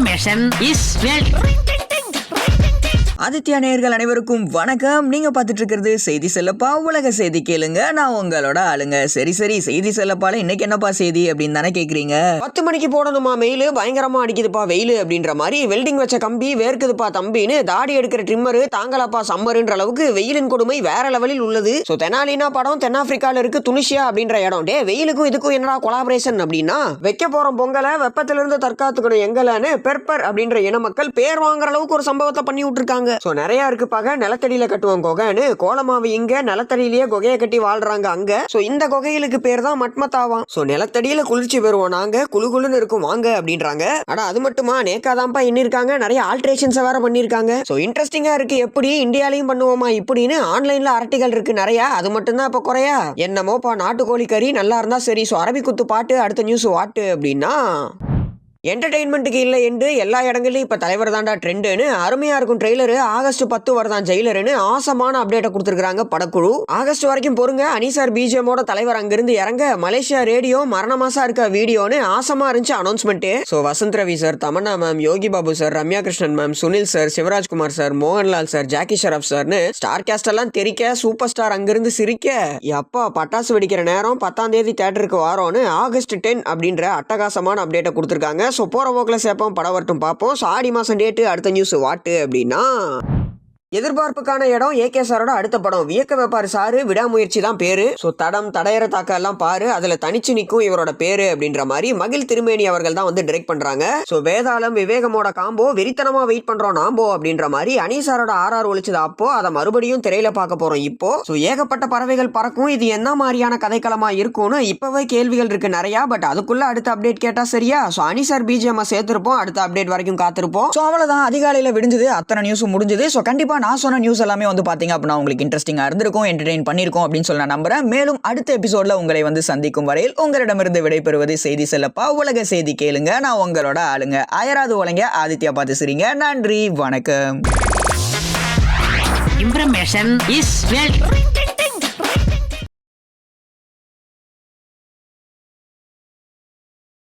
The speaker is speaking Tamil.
Information is wealth. ஆதித்யா நேயர்கள் அனைவருக்கும் வணக்கம். நீங்க பார்த்துட்டு இருக்கிறது செய்தி செல்லப்பா உலக செய்தி கேளுங்க. நான் உங்களோட ஆளுங்க. சரி செய்தி செல்லப்பால இன்னைக்கு என்னப்பா செய்தி அப்படின்னு தானே கேக்குறீங்க. 10 மணிக்கு போடணுமா மெயில், பயங்கரமா அடிக்குதுப்பா வெயில் அப்படின்ற மாதிரி வெல்டிங் வச்ச கம்பி வேர்க்குதுப்பா தம்பின்னு தாடி எடுக்கிற ட்ரிம்மரு தாங்கலாப்பா சம்மருன்ற அளவுக்கு வெயிலின் கொடுமை வேற லெவலில் உள்ளது. ஸோ தெனாலினா படம் தென்னாப்பிரிக்கால இருக்கு துனிஷியா அப்படின்ற இடம். வெயிலுக்கும் இதுக்கும் என்னடா கொலாபரேஷன் அப்படின்னா, வைக்க போறோம் பொங்கலை வெப்பத்திலிருந்து தற்காத்துக்கணும் எங்களான்னு பெர்பர் அப்படின்ற இன மக்கள் பேர் வாங்குற அளவுக்கு ஒரு சம்பவத்தை பண்ணி விட்டுருக்காங்க. சோ நிறைய இருக்கு பாக. நிலத்தடியில கட்டுவோம் கொகைன்னு கோலமாவு இங்க நிலத்தடியிலேயே கொகையை கட்டி வாழ்றாங்க அங்க. சோ இந்த கொகைகளுக்கு பேர் தான் மட்மத்தாவாம். சோ நிலத்தடியில குளிர்ச்சி பெறுவோம் நாங்க, குழுகுலுன்னு இருக்கும் வாங்க அப்படின்றாங்க. ஆனா அது மட்டுமா நேக்காதான்ப்பா எண்ணிருக்காங்க, நிறைய ஆல்ட்ரேஷன்ஸ் வேற பண்ணிருக்காங்க. சோ இன்ட்ரெஸ்டிங்கா இருக்கு. எப்படி இந்தியாலையும் பண்ணுவோமா இப்படின்னு ஆன்லைன்ல அரட்டிகள் இருக்கு நிறைய. அது மட்டும் தான் இப்ப குறையா என்னமோப்பா நாட்டுக்கோழி கறி நல்லா இருந்தா சரி. சோ அரபி குத்து பாட்டு அடுத்த நியூஸ் வாட்டு அப்படின்னா, என்டர்டெயின்மெண்ட்டுக்கு இல்லை என்று எல்லா இடங்களையும் இப்போ தலைவர் தாண்டா ட்ரெண்டுன்னு அருமையா இருக்கும் ட்ரெய்லரு. ஆகஸ்ட் 10 வரதான் ஜெயிலருன்னு ஆசமான அப்டேட்டை கொடுத்துருக்காங்க படக்குழு. ஆகஸ்ட் வரைக்கும் பொறுங்க. அனிசார் பிஜிஎமோட தலைவர் அங்கிருந்து இறங்க மலேசியா ரேடியோ மரணமாசா இருக்க வீடியோன்னு ஆசமா இருந்துச்சு announcement. So Vasanth Ravi sir, Tamannaah ma'am, Yogi Babu sir, Ramya Krishnan ma'am, Sunil sir, Shivarajkumar sir, Mohanlal sir, Jackie Shroff சார்னு ஸ்டார் கேஸ்ட் எல்லாம் தெரிக்க சூப்பர் ஸ்டார் அங்கிருந்து சிரிக்க எப்பா பட்டாசு வெடிக்கிற நேரம் 10ஆம் தேதி தியேட்டருக்கு வாரோன்னு ஆகஸ்ட் 10 அப்படின்ற அட்டகாசமான அப்டேட்டை கொடுத்துருக்காங்க. ஸோ போகிற போக்கில் சேர்ப்போம், படம் வரட்டும் பார்ப்போம். ஸோ ஆடி மாதம் டேட்டு அடுத்த நியூஸ் வாட்டு அப்படின்னா, எதிர்பார்ப்புக்கான இடம் ஏகே சாரோட அடுத்த படம். வியக்க வைப்பாரு சாரு, விடாமுயற்சி தான் பேரு. ஸோ தடம் தடையற தாக்க எல்லாம் பாரு, அதுல தனிச்சு நிற்கும் இவரோட பேரு அப்படின்ற மாதிரி மகிழ் திருமேனி அவர்கள் தான் வந்து டைரக்ட் பண்றாங்க. ஸோ வேதாளம் விவேகமோட காம்போ வெறித்தனமா வெயிட் பண்றோம் நாம்போ அப்படின்ற மாதிரி அனிசாரோட ஆர்ஆர் ஒழிச்சது அப்போ அதை மறுபடியும் திரையில பார்க்க போறோம் இப்போ. ஸோ ஏகப்பட்ட பறவைகள் பறக்கும். இது என்ன மாதிரியான கதைக்களமா இருக்கும்னு இப்பவே கேள்விகள் இருக்கு நிறையா. பட் அதுக்குள்ள அடுத்த அப்டேட் கேட்டா சரியா. ஸோ அனிசார் பிஜிஎம் சேர்த்திருப்போம், அடுத்த அப்டேட் வரைக்கும் காத்திருப்போம். ஸோ அவ்வளவுதான், அதிகாலையில விடிஞ்சது, அத்தனை நியூஸும் முடிஞ்சது. ஸோ கண்டிப்பா நான் சொன்ன நியூஸ் எல்லாமே வந்து பாத்தீங்க அப்படின்னா உங்களுக்கு இன்ட்ரெஸ்டிங்கா இருந்திருக்கும், என்டர்டெயின் பண்ணிருக்கோம் அப்படின்னு சொல்ல நம்புறேன். மேலும் அடுத்த எபிசோட்ல உங்களை வந்து சந்திக்கும் வரையில் உங்களிடமிருந்து விடைபெறுவது செய்தி செல்லப்பா உலக செய்தி கேளுங்க. நான் உங்களோட ஆளுங்க. அயராது ஒலங்க ஆதித்யா பார்த்து சிரிங்க. நன்றி, வணக்கம். Information is wealth.